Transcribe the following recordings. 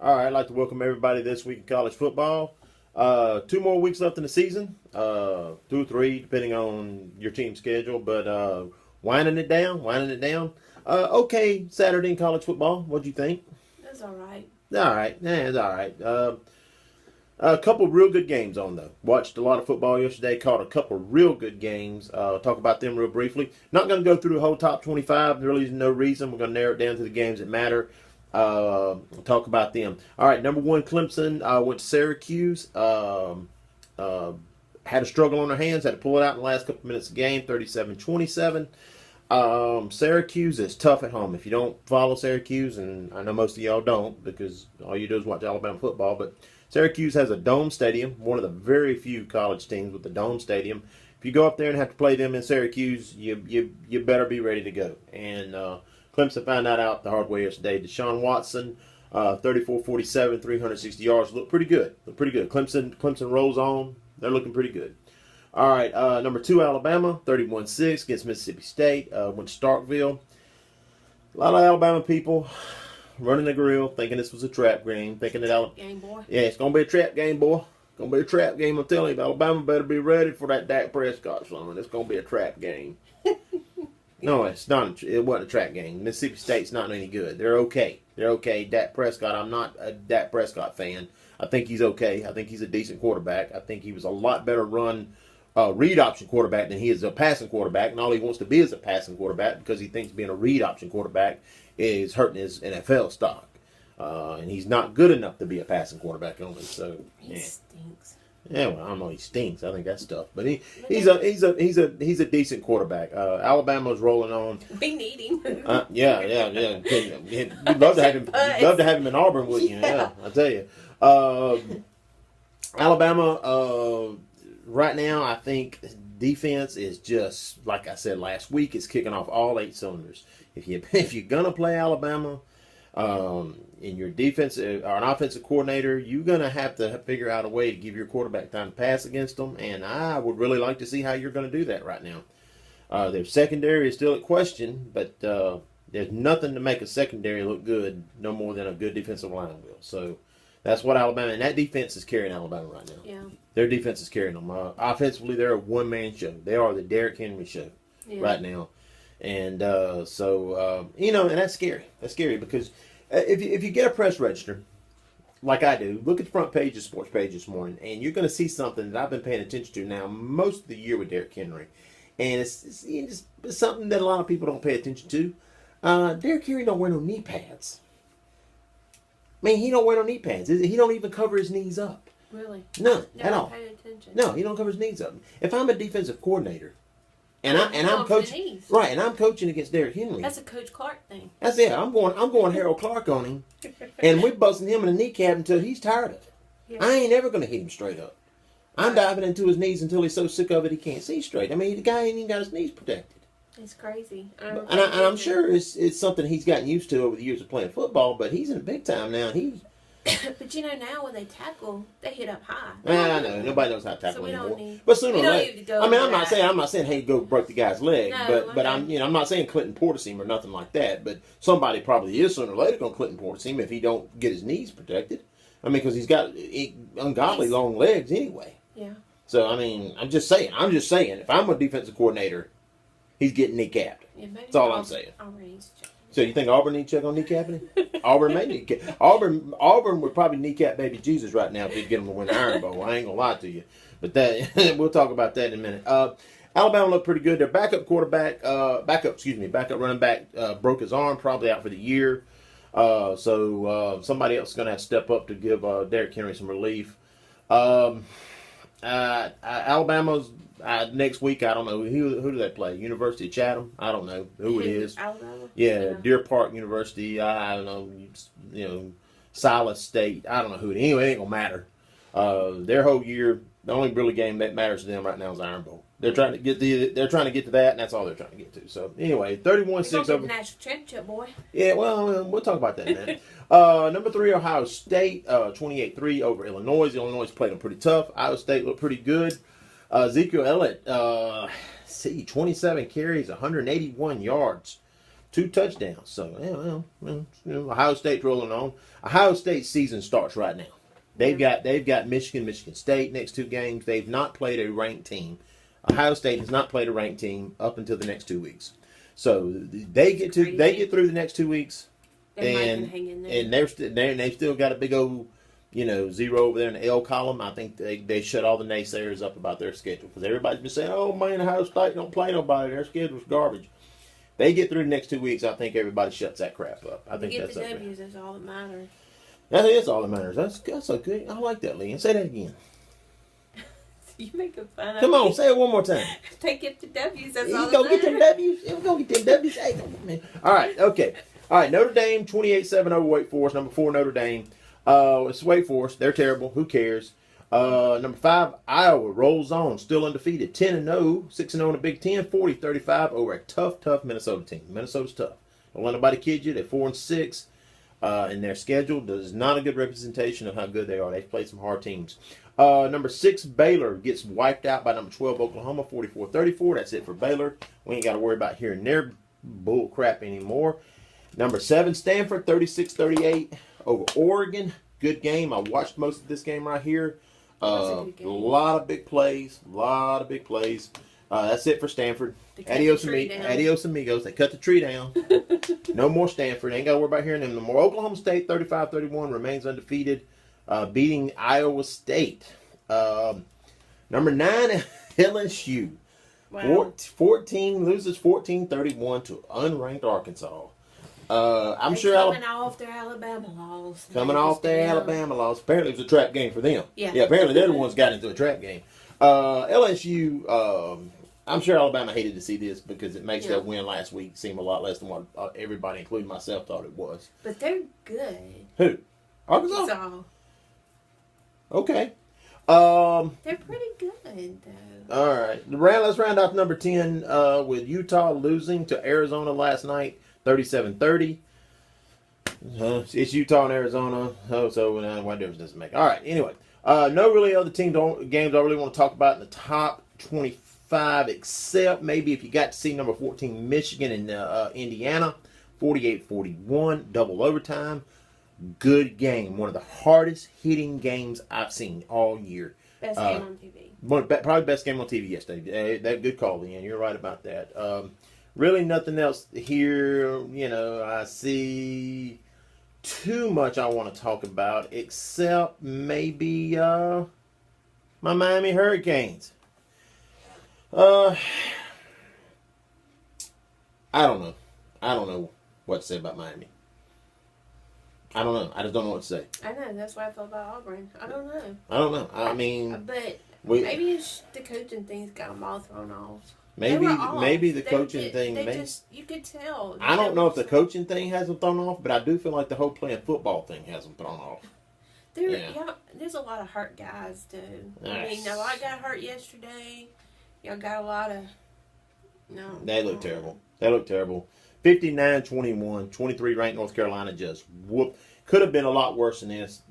All right, I'd like to welcome everybody this week in college football. 2 more weeks left in the season, 2 or 3, depending on your team schedule. But winding it down, okay, Saturday in college football. What'd you think? That's all right. All right, yeah, it's all right. A couple real good games on though. Watched a lot of football yesterday. Caught a couple real good games. Talk about them real briefly. Not going to go through the whole top 25. There really is no reason. We're going to narrow it down to the games that matter. Talk about them. All right, number one, Clemson went to Syracuse. Had a struggle on their hands. Had to pull it out in the last couple minutes of the game. 37-27. Syracuse is tough at home. If you don't follow Syracuse, and I know most of y'all don't because all you do is watch Alabama football, but Syracuse has a dome stadium, one of the very few college teams with a dome stadium. If you go up there and have to play them in Syracuse, you better be ready to go. And Clemson found that out the hard way yesterday. Deshaun Watson, 34-47, 360 yards. Look pretty good. Clemson rolls on. They're looking pretty good. All right, number 2, Alabama, 31-6 against Mississippi State. Went to Starkville. A lot of Alabama people running the grill, thinking this was a trap game, thinking that Game boy. yeah, it's gonna be a trap game, boy. Gonna be a trap game. I'm telling you, Alabama better be ready for that Dak Prescott son. It's gonna be a trap game. No, it's not. It wasn't a trap game. Mississippi State's not any good. They're okay. Dak Prescott. I'm not a Dak Prescott fan. I think he's okay. I think he's a decent quarterback. I think he was a lot better run read option quarterback than he is a passing quarterback, and all he wants to be is a passing quarterback because he thinks being a read option quarterback is hurting his NFL stock, and he's not good enough to be a passing quarterback only. So he stinks. Yeah, well, I don't know. He stinks. I think that's tough, but he's a decent quarterback. Alabama's rolling on. We need him. Yeah. We'd love to have him. You'd love to have him in Auburn, wouldn't you? Yeah, I tell you. Alabama. Right now, I think defense is just like I said last week. It's kicking off all 8 cylinders. If you're gonna play Alabama, in your defense or an offensive coordinator, you're gonna have to figure out a way to give your quarterback time to pass against them. And I would really like to see how you're gonna do that right now. Their secondary is still at question, but there's nothing to make a secondary look good, no more than a good defensive line will. So that's what Alabama, and that defense is carrying Alabama right now. Yeah. Their defense is carrying them. Offensively, they're a one-man show. They are the Derrick Henry show right now. And and that's scary. That's scary because if you get a press register, like I do, look at the front page of Sports Page this morning, and you're going to see something that I've been paying attention to now most of the year with Derrick Henry. And it's something that a lot of people don't pay attention to. Derrick Henry don't wear no knee pads. I mean, he don't wear no knee pads. He don't even cover his knees up. Really? None at all. Paid attention. No, he don't cover his knees up. If I'm a defensive coordinator, and I'm coaching, right, and I'm coaching against Derrick Henry. That's a Coach Clark thing. That's it. I'm going Harold Clark on him, and we're busting him in the kneecap until he's tired of it. Yeah. I ain't ever gonna hit him straight up. I'm diving into his knees until he's so sick of it he can't see straight. I mean, the guy ain't even got his knees protected. It's crazy. And I'm sure it's something he's gotten used to over the years of playing football, but he's in big time now. But now when they tackle, they hit up high. I know nobody knows how to tackle anymore. But sooner or later, I'm not saying hey, go break the guy's leg, but I'm not saying Clinton Portis him or nothing like that. But somebody probably is sooner or later going to Clinton Portis him if he don't get his knees protected. I mean, because he's got ungodly long legs anyway. Yeah. So I mean, I'm just saying. If I'm a defensive coordinator, he's getting kneecapped. Yeah, that's all I'm saying. So you think Auburn needs to check on kneecapping him? Auburn may kneecap. Auburn would probably kneecap baby Jesus right now if they get him to win the Iron Bowl. I ain't gonna lie to you, but that we'll talk about that in a minute. Alabama looked pretty good. Their backup running back broke his arm, probably out for the year. So somebody else is gonna have to step up to give Derrick Henry some relief. Alabama's next week. I don't know who do they play. University of Chatham. I don't know who it is. Alabama. Yeah, Deer Park University. I don't know. Silas State. I don't know who it is. Anyway, it ain't gonna matter. Their whole year, the only really game that matters to them right now is Iron Bowl. They're trying to get to that, and that's all they're trying to get to. So anyway, 31-6 over the national championship, boy. Yeah, well, we'll talk about that in a minute. Number 3, Ohio State, 28-3 over Illinois. Illinois played them pretty tough. Ohio State looked pretty good. Ezekiel Elliott, 27 carries, 181 yards. 2 touchdowns. So, Ohio State's rolling on. Ohio State's season starts right now. They've got Michigan State next 2 games. They've not played a ranked team. Ohio State has not played a ranked team up until the next 2 weeks. So they get through the next 2 weeks, and they've still got a big old 0 over there in the L column. I think they shut all the naysayers up about their schedule because everybody's been saying, "Oh man, Ohio State don't play nobody. Their schedule's garbage." They get through the next 2 weeks. I think everybody shuts that crap up. I think that's the W's. That's all that matters. That is all that matters. That's a good. I like that, Leanne. Say that again. You making fun of Come on, me. say it one more time. They get the W's. That's You all go that get them matters. W's. You go get them W's. Hey, man. All right, okay. All right, Notre Dame 28-7 over Wake Forest. Number 4 Notre Dame. It's Wake Forest. They're terrible. Who cares? Number 5 Iowa rolls on, still undefeated, 10-0, 6-0 in the Big Ten, 40-35 over a tough Minnesota team. Minnesota's tough. Don't let nobody kid you. They're 4-6. And their schedule is not a good representation of how good they are. They've played some hard teams. Number 6 Baylor gets wiped out by number 12 Oklahoma, 44-34. That's it for Baylor. We ain't got to worry about hearing their bull crap anymore. Number 7 Stanford, 36-38 over Oregon. Good game. I watched most of this game right here. A lot of big plays. That's it for Stanford. Adios amigos. They cut the tree down. No more Stanford. Ain't got to worry about hearing them no more. Oklahoma State 35-31 remains undefeated, beating Iowa State. Number 9 LSU. Wow. 14 loses 14-31 to unranked Arkansas. I'm sure coming off their Alabama loss. Alabama loss. Apparently it was a trap game for them. Yeah. Apparently they're the ones got into a trap game. LSU. I'm sure Alabama hated to see this because it makes that win last week seem a lot less than what everybody, including myself, thought it was. But they're good. Who? Arkansas? So, Okay. they're pretty good, though. All right. Let's round off number 10 with Utah losing to Arizona last night, 37-30. It's Utah and Arizona. So what difference does it make? All right. Anyway, no really other games I really want to talk about in the top 25, except maybe if you got to see number 14 Michigan and Indiana, 48-41, double overtime. Good game. One of the hardest hitting games I've seen all year. Best game on TV. Probably best game on TV yesterday. That good call, Ian. You're right about that. Really nothing else here. I see too much I want to talk about, except maybe my Miami Hurricanes. I don't know what to say about Miami. I don't know. I just don't know what to say. I know. That's why I felt about Auburn. I don't know. I mean, but maybe it's the coaching thing's got them all thrown off. Maybe the coaching thing. You could tell. I don't know if the coaching thing has them thrown off, but I do feel like the whole playing football thing has them thrown off. There's a lot of hurt guys too. I mean, a lot got hurt yesterday. Y'all got a lot of. No. They look terrible. 59-21, 23 ranked North Carolina just whooped. Could have been a lot worse than this.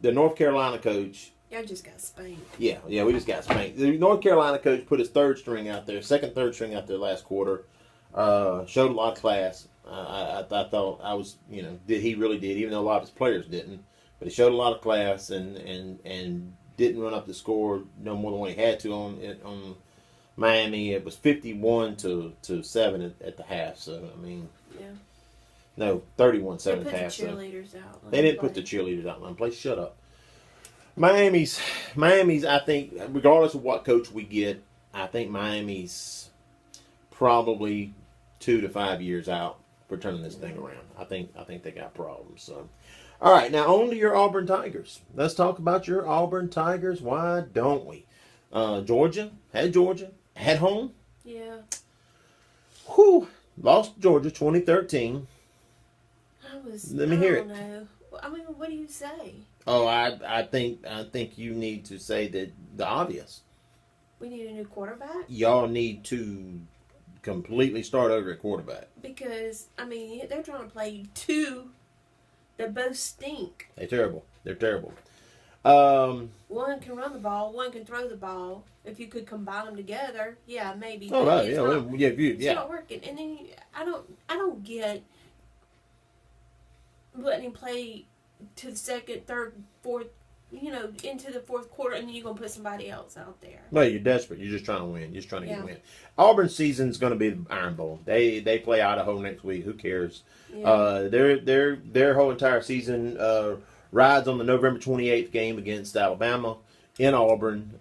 The North Carolina coach. Y'all just got spanked. Yeah, we just got spanked. The North Carolina coach put his third string out there last quarter. Showed a lot of class. I thought he really did, even though a lot of his players didn't. But he showed a lot of class and didn't run up the score no more than what he had to on Miami. It was 51-7 at the half. So I mean, no, 31-7 at half. They didn't put the cheerleaders out. Let them play. Shut up. Miami's. I think, regardless of what coach we get, I think Miami's probably 2 to 5 years out for turning this thing around. I think they got problems. So, all right, now on to your Auburn Tigers. Let's talk about your Auburn Tigers. Why don't we? Georgia at home. Yeah. Whew. Lost to Georgia 2013. Let me hear it. Know. I mean, what do you say? Oh, I think you need to say that the obvious. We need a new quarterback. Y'all need to completely start over at quarterback. Because I mean, they're trying to play two that both stink. They're terrible. One can run the ball, one can throw the ball. If you could combine them together, yeah, maybe. Oh, right, yeah, it's not working. And then I don't get letting him play to the second, third, fourth, into the fourth quarter, and then you're gonna put somebody else out there. No, you're desperate. You're just trying to win. You're just trying to get a win. Auburn's season's going to be the Iron Bowl. They play Idaho next week. Who cares? Yeah. Their whole entire season rides on the November 28th game against Alabama in Auburn.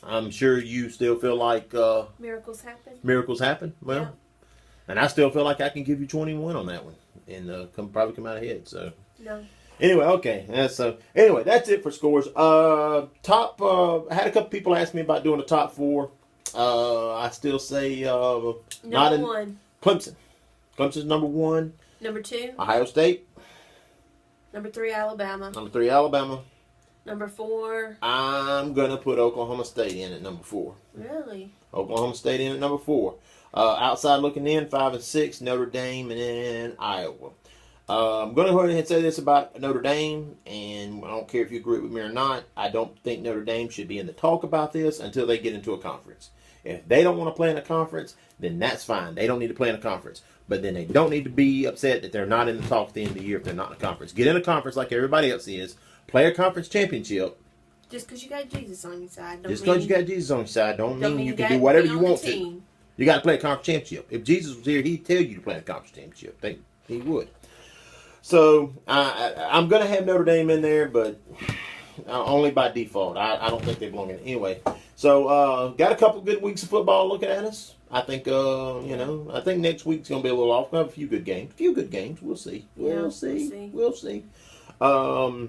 I'm sure you still feel like miracles happen. Miracles happen. Well, yeah. And I still feel like I can give you 21 on that one, and probably come out ahead. So no. Anyway, okay. So anyway, that's it for scores. I had a couple people ask me about doing the top four. I still say number one. Clemson. Clemson's number one. Number two. Ohio State. Number three, Alabama. Number three, Alabama. Number four. I'm gonna put Oklahoma State in at number four. Really? Oklahoma State in at number four. Outside looking in, 5 and 6, Notre Dame, and then Iowa. I'm going to go ahead and say this about Notre Dame, and I don't care if you agree with me or not. I don't think Notre Dame should be in the talk about this until they get into a conference. If they don't want to play in a conference, then that's fine. They don't need to play in a conference. But then they don't need to be upset that they're not in the talk at the end of the year if they're not in a conference. Get in a conference like everybody else is. Play a conference championship. Just because you got Jesus on your side. Just because you got Jesus on your side don't mean you can do whatever you want to. You got to play a conference championship. If Jesus was here, he'd tell you to play a conference championship. He would. So, I'm going to have Notre Dame in there, but only by default. I don't think they belong in it. Anyway, so got a couple good weeks of football looking at us. I think, I think next week's going to be a little off. We'll have a few good games. We'll see. We'll see. As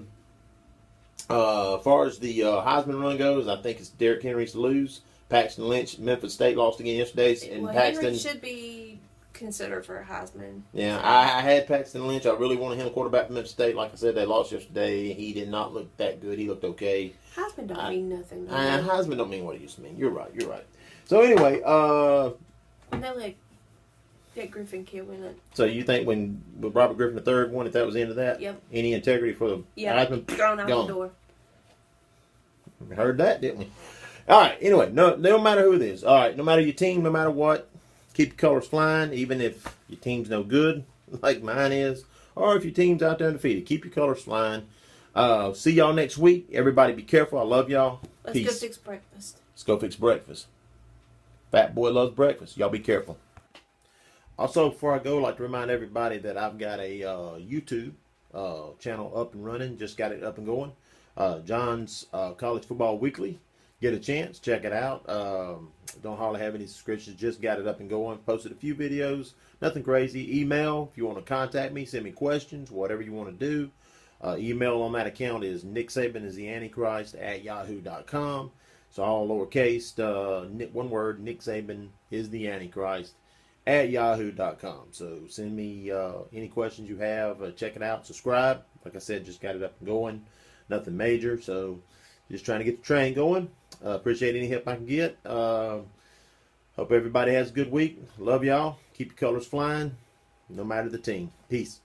far as the Heisman run goes, I think it's Derrick Henry's to lose. Paxton Lynch, Memphis State lost again yesterday. And Paxton Henry should be considered for a Heisman. Yeah, I had Paxton Lynch. I really wanted him quarterback for Memphis State. Like I said, they lost yesterday. He did not look that good. He looked okay. Heisman don't mean nothing. Heisman don't mean what it used to mean. You're right. So anyway, and they let Griffin kid win it. So you think when Robert Griffin III won it, that was the end of that? Yep. Any integrity for the Heisman? Thrown out the door. We heard that, didn't we? All right. Anyway, no matter who it is. All right. No matter your team, no matter what. Keep your colors flying, even if your team's no good, like mine is, or if your team's out there undefeated. Keep your colors flying. See y'all next week. Everybody be careful. I love y'all. Let's go fix breakfast. Let's go fix breakfast. Fat boy loves breakfast. Y'all be careful. Also, before I go, I'd like to remind everybody that I've got a YouTube channel up and running. Just got it up and going. John's College Football Weekly. Get a chance, check it out. Don't hardly have any subscriptions. Just got it up and going. Posted a few videos. Nothing crazy. Email if you want to contact me. Send me questions. Whatever you want to do. Email on that account is Nick Saban is the Antichrist at yahoo.com. So all lowercase. One word. Nick Saban is the Antichrist at yahoo.com. So send me any questions you have. Check it out. Subscribe. Like I said, just got it up and going. Nothing major. So just trying to get the train going. Appreciate any help I can get. Hope everybody has a good week. Love y'all. Keep your colors flying, no matter the team. Peace.